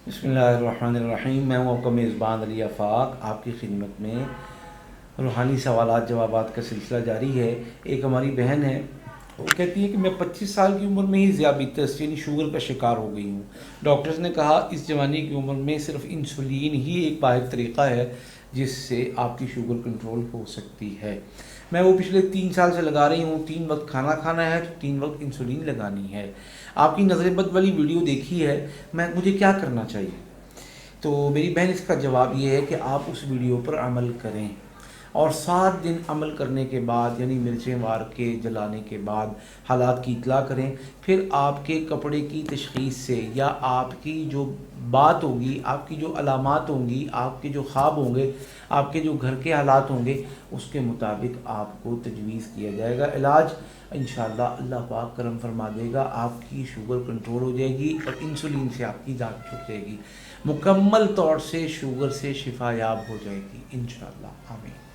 बिस्मिल्लाहिर्रहमानिर्रहीम। मैं हूँ आपका मेज़बान अली आफाक, आपकी खिदमत में। रूहानी सवालात जवाबात का सिलसिला जारी है। एक हमारी बहन है, वो कहती है कि मैं 25 साल की उम्र में ही ज़ियाबितस यानी शुगर का शिकार हो गई हूँ। डॉक्टर्स ने कहा इस जवानी की उम्र में सिर्फ इंसुलिन ही एक वाहिद तरीक़ा है जिससे आपकी शुगर कंट्रोल हो सकती है। मैं वो पिछले 3 साल से लगा रही हूँ। 3 वक्त खाना खाना है तो 3 वक्त इंसुलिन लगानी है। आपकी नज़र बद वाली वीडियो देखी है, मुझे क्या करना चाहिए? तो मेरी बहन इसका जवाब ये है कि आप उस वीडियो पर अमल करें और 7 दिन अमल करने के बाद यानी मिर्चें मार के जलाने के बाद हालात की इतला करें। फिर आपके कपड़े की तशख़ीस से या आपकी जो बात होगी, आपकी जो अलामात होंगी, आपके जो ख्वाब होंगे, आपके जो घर के हालात होंगे, उसके मुताबिक आपको तजवीज़ किया जाएगा इलाज। इंशाअल्लाह अल्लाह पाक करम फरमा देगा, आपकी शुगर कंट्रोल हो जाएगी और इंसुलिन से आपकी जान छूट जाएगी। मुकम्मल तौर से शुगर से शिफा याब हो जाएगी इंशाअल्लाह। आमीन।